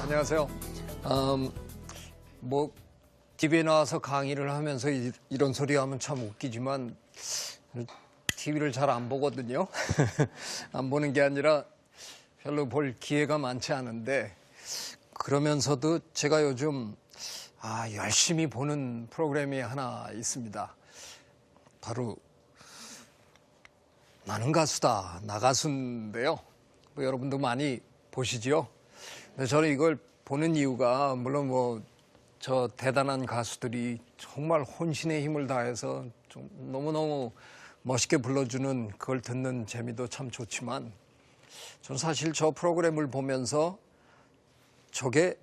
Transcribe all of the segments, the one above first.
안녕하세요. 뭐 TV에 나와서 강의를 하면서 이런 소리 하면 참 웃기지만 TV를 잘 안 보거든요. 안 보는 게 아니라 별로 볼 기회가 많지 않은데 그러면서도 제가 요즘 열심히 보는 프로그램이 하나 있습니다. 바로 나는 가수다, 나 가수인데요. 뭐 여러분도 많이 보시지요? 근데 저는 이걸 보는 이유가 물론 저 대단한 가수들이 정말 혼신의 힘을 다해서 좀 너무너무 멋있게 불러주는 그걸 듣는 재미도 참 좋지만 저는 사실 저 프로그램을 보면서 저게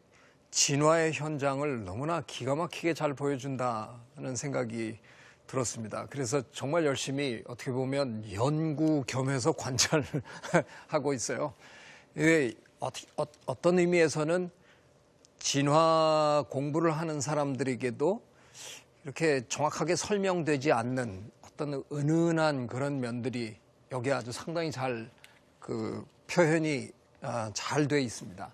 진화의 현장을 너무나 기가 막히게 잘 보여준다는 생각이 들었습니다. 그래서 정말 열심히 어떻게 보면 연구 겸해서 관찰을 하고 있어요. 이게 어떤 의미에서는 진화 공부를 하는 사람들에게도 이렇게 정확하게 설명되지 않는 어떤 은은한 그런 면들이 여기에 아주 상당히 잘 표현이 잘 돼 있습니다.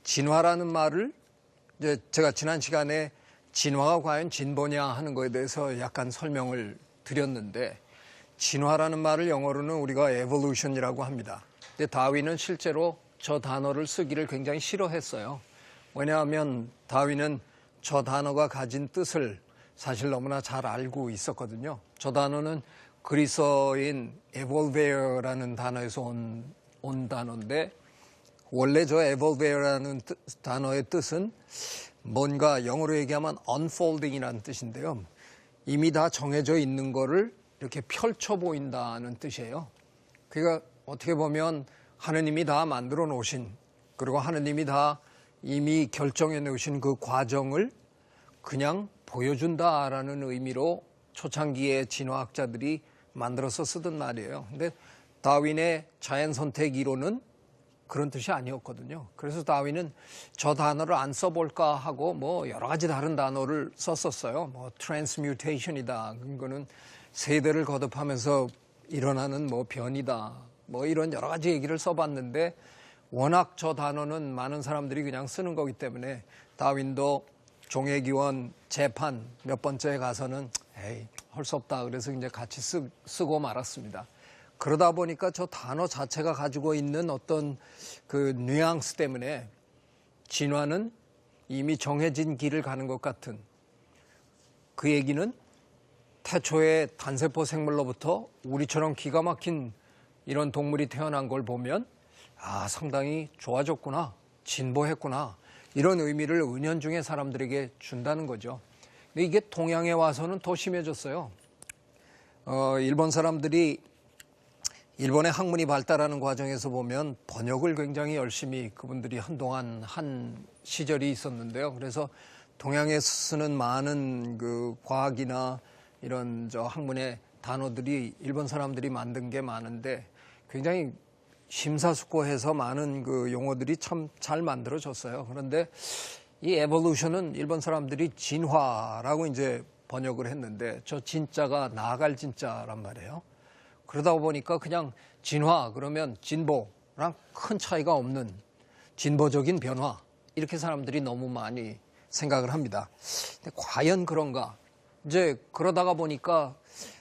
진화라는 말을 이제 제가 지난 시간에 진화가 과연 진보냐 하는 거에 대해서 약간 설명을 드렸는데 진화라는 말을 영어로는 우리가 evolution이라고 합니다. 근데 다윈은 실제로 저 단어를 쓰기를 굉장히 싫어했어요. 왜냐하면 다윈은 저 단어가 가진 뜻을 사실 너무나 잘 알고 있었거든요. 저 단어는 그리스어인 evolve라는 단어에서 온 단어인데 원래 저 evolve라는 단어의 뜻은 뭔가 영어로 얘기하면 unfolding이라는 뜻인데요. 이미 다 정해져 있는 거를 이렇게 펼쳐 보인다는 뜻이에요. 그러니까 어떻게 보면 하느님이 다 만들어 놓으신 그리고 하느님이 다 이미 결정해 놓으신 그 과정을 그냥 보여준다라는 의미로 초창기의 진화학자들이 만들어서 쓰던 말이에요. 근데 다윈의 자연 선택 이론은 그런 뜻이 아니었거든요. 그래서 다윈은 저 단어를 안 써볼까 하고 여러 가지 다른 단어를 썼었어요. transmutation이다. 그거는 세대를 거듭하면서 일어나는 변이다. 이런 여러 가지 얘기를 써봤는데 워낙 저 단어는 많은 사람들이 그냥 쓰는 거기 때문에 다윈도 종회기원 재판 몇 번째에 가서는 할 수 없다. 그래서 이제 같이 쓰고 말았습니다. 그러다 보니까 저 단어 자체가 가지고 있는 어떤 그 뉘앙스 때문에 진화는 이미 정해진 길을 가는 것 같은 그 얘기는 태초의 단세포 생물로부터 우리처럼 기가 막힌 이런 동물이 태어난 걸 보면 상당히 좋아졌구나, 진보했구나 이런 의미를 은연중에 사람들에게 준다는 거죠. 근데 이게 동양에 와서는 더 심해졌어요. 일본 사람들이 일본의 학문이 발달하는 과정에서 보면 번역을 굉장히 열심히 그분들이 한동안 한 시절이 있었는데요. 그래서 동양에 쓰는 많은 그 과학이나 이런 학문의 단어들이 일본 사람들이 만든 게 많은데 굉장히 심사숙고해서 많은 그 용어들이 참 잘 만들어졌어요. 그런데 이 에볼루션은 일본 사람들이 진화라고 이제 번역을 했는데 저 진짜가 나아갈 진짜란 말이에요. 그러다 보니까 그냥 진화 그러면 진보랑 큰 차이가 없는 진보적인 변화 이렇게 사람들이 너무 많이 생각을 합니다. 근데 과연 그런가? 이제 그러다가 보니까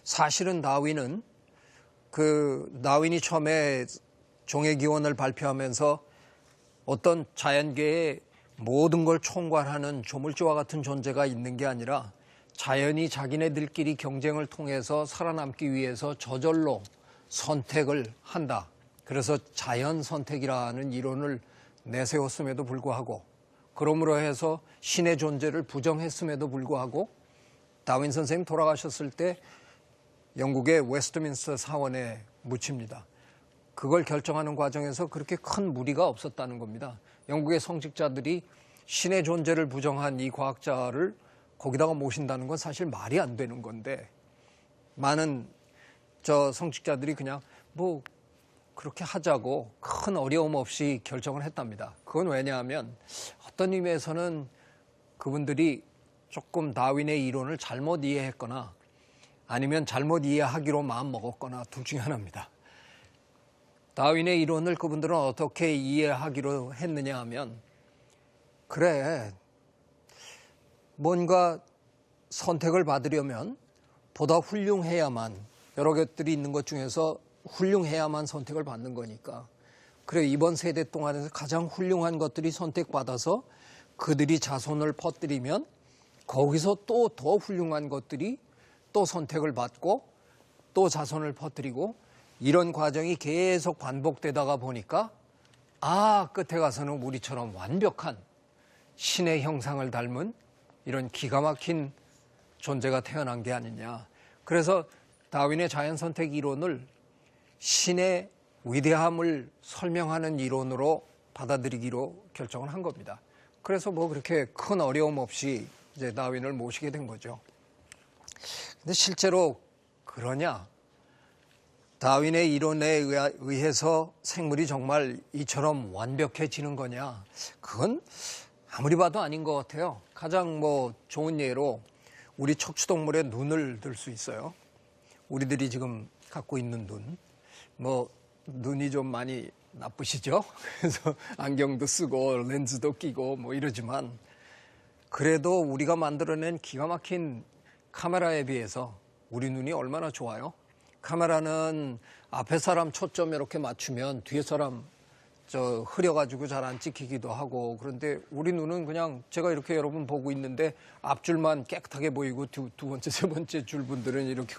사실은 다윈은 다윈이 처음에 종회기원을 발표하면서 어떤 자연계의 모든 걸 총괄하는 조물주와 같은 존재가 있는 게 아니라 자연이 자기네들끼리 경쟁을 통해서 살아남기 위해서 저절로 선택을 한다. 그래서 자연 선택이라는 이론을 내세웠음에도 불구하고 그러므로 해서 신의 존재를 부정했음에도 불구하고 다윈 선생님 돌아가셨을 때 영국의 웨스트민스터 사원에 묻힙니다. 그걸 결정하는 과정에서 그렇게 큰 무리가 없었다는 겁니다. 영국의 성직자들이 신의 존재를 부정한 이 과학자를 거기다가 모신다는 건 사실 말이 안 되는 건데 많은 성직자들이 그냥 그렇게 하자고 큰 어려움 없이 결정을 했답니다. 그건 왜냐하면 어떤 의미에서는 그분들이 조금 다윈의 이론을 잘못 이해했거나 아니면 잘못 이해하기로 마음먹었거나 둘 중에 하나입니다. 다윈의 이론을 그분들은 어떻게 이해하기로 했느냐 하면 그래, 뭔가 선택을 받으려면 보다 훌륭해야만, 여러 것들이 있는 것 중에서 훌륭해야만 선택을 받는 거니까. 그래, 이번 세대 동안에서 가장 훌륭한 것들이 선택받아서 그들이 자손을 퍼뜨리면 거기서 또 더 훌륭한 것들이 또 선택을 받고 또 자손을 퍼뜨리고, 이런 과정이 계속 반복되다가 보니까 끝에 가서는 우리처럼 완벽한 신의 형상을 닮은 이런 기가 막힌 존재가 태어난 게 아니냐. 그래서 다윈의 자연선택 이론을 신의 위대함을 설명하는 이론으로 받아들이기로 결정을 한 겁니다. 그래서 뭐 그렇게 큰 어려움 없이 이제 다윈을 모시게 된 거죠. 근데 실제로 그러냐? 다윈의 이론에 의해서 생물이 정말 이처럼 완벽해지는 거냐? 그건 아무리 봐도 아닌 것 같아요. 가장 좋은 예로 우리 척추동물의 눈을 들 수 있어요. 우리들이 지금 갖고 있는 눈. 눈이 좀 많이 나쁘시죠? 그래서 안경도 쓰고 렌즈도 끼고 이러지만, 그래도 우리가 만들어낸 기가 막힌 카메라에 비해서 우리 눈이 얼마나 좋아요? 카메라는 앞에 사람 초점 이렇게 맞추면 뒤에 사람 흐려가지고 잘 안 찍히기도 하고, 그런데 우리 눈은 그냥 제가 이렇게 여러분 보고 있는데 앞줄만 깨끗하게 보이고 두 번째, 세 번째 줄 분들은 이렇게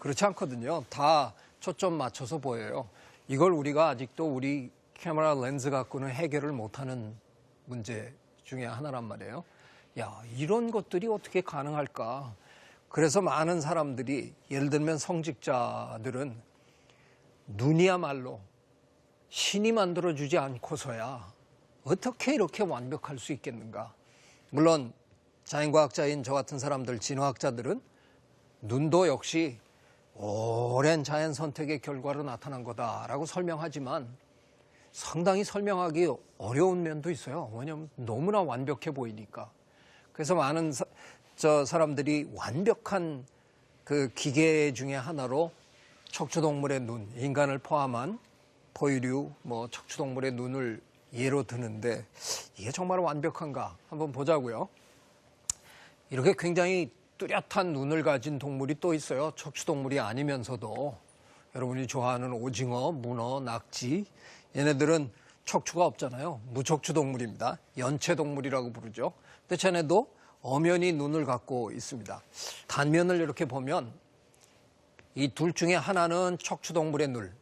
그렇지 않거든요. 다 초점 맞춰서 보여요. 이걸 우리가 아직도 우리 카메라 렌즈 갖고는 해결을 못하는 문제 중에 하나란 말이에요. 야, 이런 것들이 어떻게 가능할까? 그래서 많은 사람들이, 예를 들면 성직자들은 눈이야말로 신이 만들어주지 않고서야 어떻게 이렇게 완벽할 수 있겠는가? 물론 자연과학자인 저 같은 사람들, 진화학자들은 눈도 역시 오랜 자연 선택의 결과로 나타난 거다라고 설명하지만 상당히 설명하기 어려운 면도 있어요. 왜냐하면 너무나 완벽해 보이니까. 그래서 많은 사람들이 완벽한 그 기계 중에 하나로 척추동물의 눈, 인간을 포함한 포유류, 척추동물의 눈을 예로 드는데, 이게 정말 완벽한가? 한번 보자고요. 이렇게 굉장히 뚜렷한 눈을 가진 동물이 또 있어요. 척추동물이 아니면서도. 여러분이 좋아하는 오징어, 문어, 낙지, 얘네들은 척추가 없잖아요. 무척추동물입니다. 연체동물이라고 부르죠. 근데 쟤네도 엄연히 눈을 갖고 있습니다. 단면을 이렇게 보면 이 둘 중에 하나는 척추동물의 눈,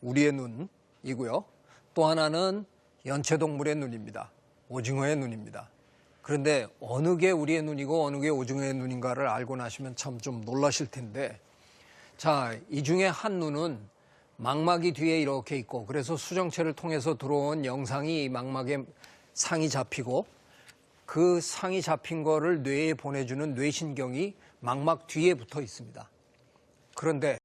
우리의 눈이고요. 또 하나는 연체동물의 눈입니다. 오징어의 눈입니다. 그런데 어느 게 우리의 눈이고 어느 게 오징어의 눈인가를 알고 나시면 참 좀 놀라실 텐데, 자, 이 중에 한 눈은 망막이 뒤에 이렇게 있고, 그래서 수정체를 통해서 들어온 영상이 망막에 상이 잡히고, 그 상이 잡힌 거를 뇌에 보내주는 뇌신경이 망막 뒤에 붙어 있습니다. 그런데